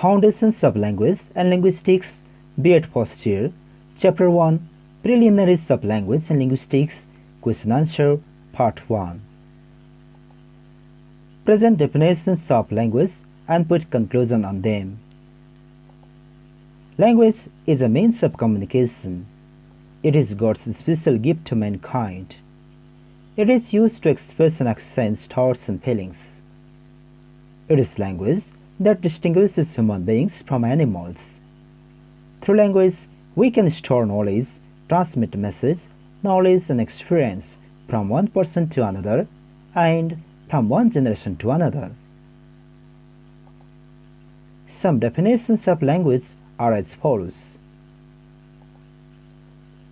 Foundations of Language and Linguistics, B.Ed First Year, Chapter 1, Preliminaries of Language and Linguistics, Question Answer, Part 1. Present definitions of language and put conclusion on them. Language is a means of communication. It is God's special gift to mankind. It is used to express and exchange thoughts and feelings. It is language that distinguishes human beings from animals. Through language, we can store knowledge, transmit message, knowledge and experience from one person to another and from one generation to another. Some definitions of language are as follows.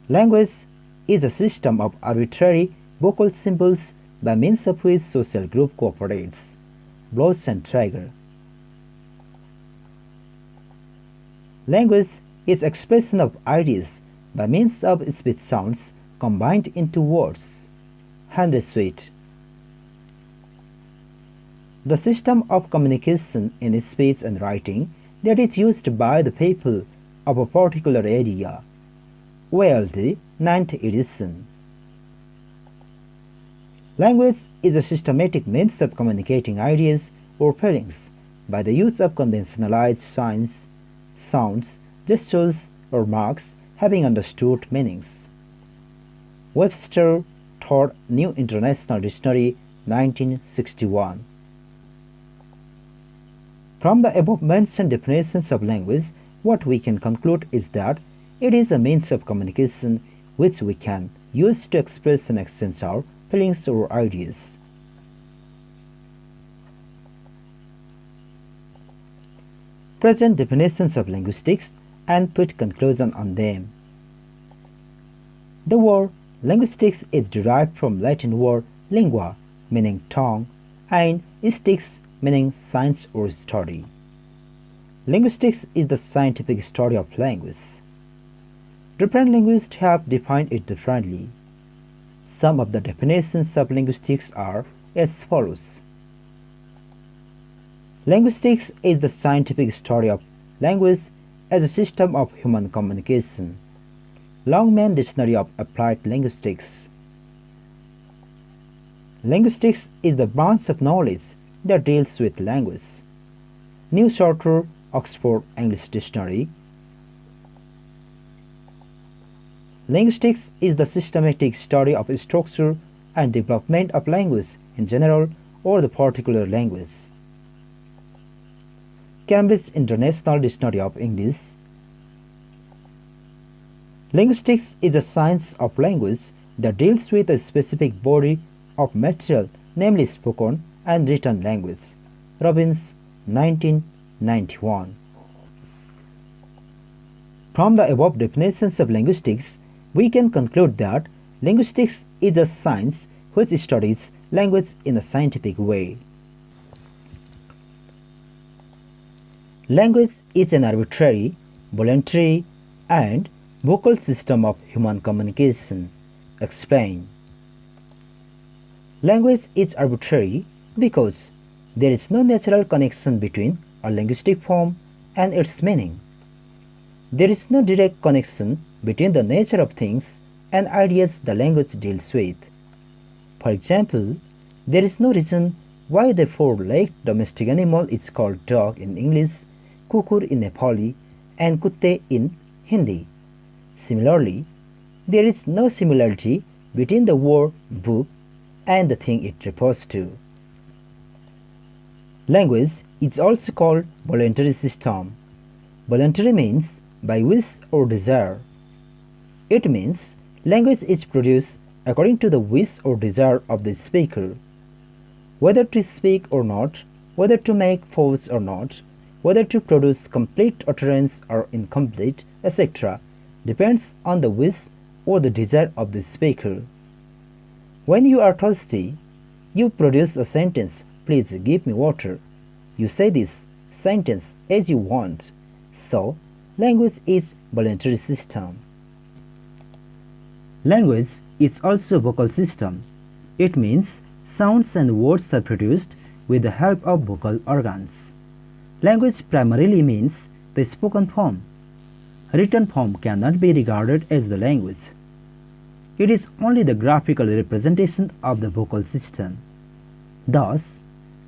Language is a system of arbitrary vocal symbols by means of which social group cooperates. Blows and Traeger. Language is expression of ideas by means of speech sounds combined into words. Henry Sweet. The system of communication in speech and writing that is used by the people of a particular area. B.Ed, 9th edition. Language is a systematic means of communicating ideas or feelings by the use of conventionalized signs, sounds, gestures, or marks having understood meanings. Webster, Third New International Dictionary, 1961. From the above-mentioned definitions of language, what we can conclude is that it is a means of communication which we can use to express and exchange our feelings or ideas. Present definitions of linguistics and put conclusion on them. The word linguistics is derived from Latin word lingua, meaning tongue, and stics, meaning science or study. Linguistics is the scientific study of language. Different linguists have defined it differently. Some of the definitions of linguistics are as follows. Linguistics is the scientific study of language as a system of human communication. Longman Dictionary of Applied Linguistics. Linguistics is the branch of knowledge that deals with language. New Shorter, Oxford English Dictionary. Linguistics is the systematic study of structure and development of language in general or the particular language. Cambridge International Dictionary of English. Linguistics is a science of language that deals with a specific body of material, namely spoken and written language. Robbins, 1991. From the above definitions of linguistics, we can conclude that linguistics is a science which studies language in a scientific way. Language is an arbitrary, voluntary, and vocal system of human communication. Explain. Language is arbitrary because there is no natural connection between a linguistic form and its meaning. There is no direct connection between the nature of things and ideas the language deals with. For example, there is no reason why the four-legged domestic animal is called dog in English, kukur in Nepali, and kutte in Hindi. Similarly, there is no similarity between the word book and the thing it refers to. Language is also called voluntary system. Voluntary means by wish or desire. It means language is produced according to the wish or desire of the speaker. Whether to speak or not, whether to make force or not, whether to produce complete utterance or incomplete, etc., depends on the wish or the desire of the speaker. When you are thirsty, you produce a sentence, please give me water. You say this sentence as you want. So, language is voluntary system. Language is also vocal system. It means sounds and words are produced with the help of vocal organs. Language primarily means the spoken form. Written form cannot be regarded as the language. It is only the graphical representation of the vocal system. Thus,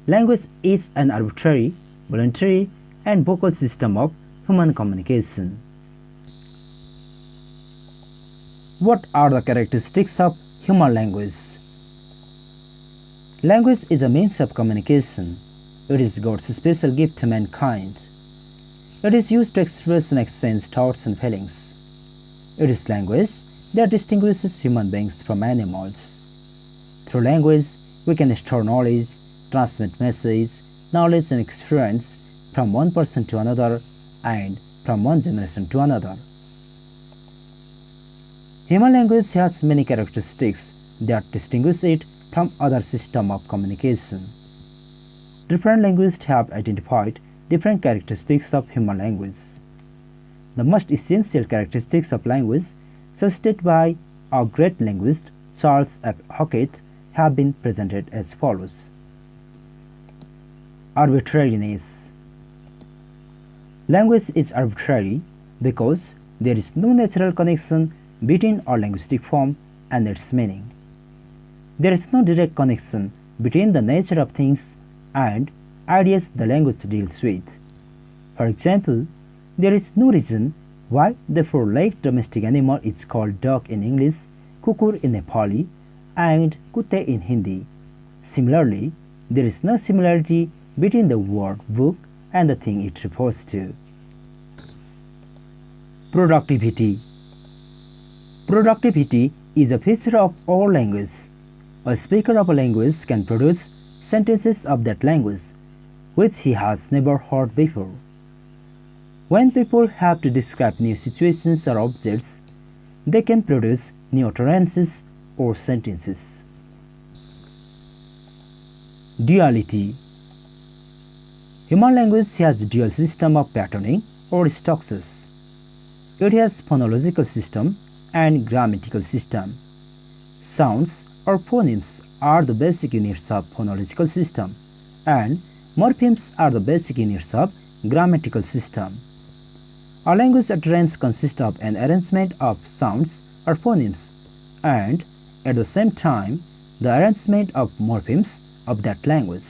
language is an arbitrary, voluntary, and vocal system of human communication. What are the characteristics of human language? Language is a means of communication. It is God's special gift to mankind. It is used to express and exchange thoughts and feelings. It is language that distinguishes human beings from animals. Through language, we can store knowledge, transmit message, knowledge and experience from one person to another and from one generation to another. Human language has many characteristics that distinguish it from other systems of communication. Different linguists have identified different characteristics of human language. The most essential characteristics of language suggested by our great linguist Charles F. Hockett have been presented as follows. Arbitrariness. Language is arbitrary because there is no natural connection between our linguistic form and its meaning. There is no direct connection between the nature of things and ideas the language deals with. For example, there is no reason why the four-legged domestic animal is called dog in English, kukur in Nepali, and kutte in Hindi. Similarly, there is no similarity between the word book and the thing it refers to. Productivity. Productivity is a feature of all language. A speaker of a language can produce sentences of that language which he has never heard before. When people have to describe new situations or objects, they can produce new utterances or sentences. Duality. Human language has a dual system of patterning or structures. It has phonological system and grammatical system. Sounds or phonemes are the basic units of phonological system, and morphemes are the basic units of grammatical system. A language utterance consists of an arrangement of sounds or phonemes and at the same time the arrangement of morphemes of that language.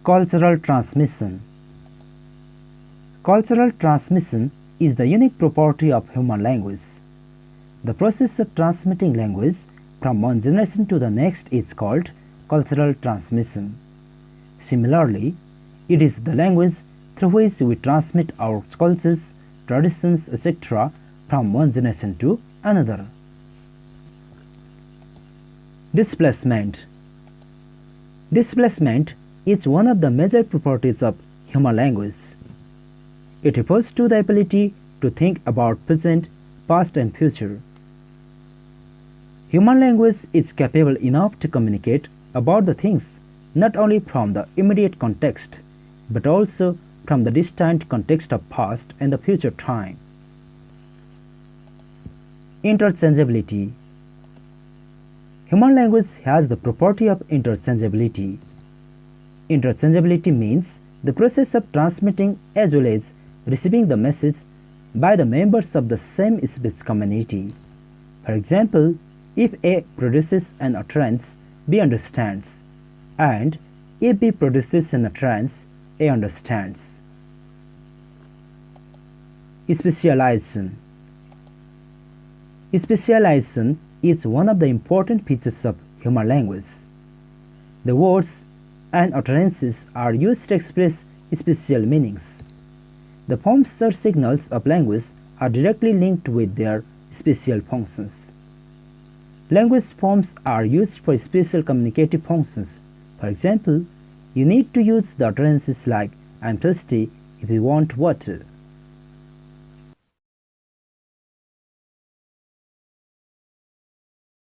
Cultural transmission. Cultural transmission is the unique property of human language. The process of transmitting language from one generation to the next is called cultural transmission. Similarly, it is the language through which we transmit our cultures, traditions, etc. from one generation to another. Displacement. Displacement is one of the major properties of human language. It refers to the ability to think about present, past and future. Human language is capable enough to communicate about the things not only from the immediate context but also from the distant context of past and the future time. Interchangeability. Human language has the property of interchangeability. Interchangeability means the process of transmitting as well as receiving the message by the members of the same speech community. For example, if A produces an utterance, B understands, and if B produces an utterance, A understands. Specialization. Specialization is one of the important features of human language. The words and utterances are used to express special meanings. The forms or signals of language are directly linked with their special functions. Language forms are used for special communicative functions. For example, you need to use the utterances like "I'm thirsty" if you want water.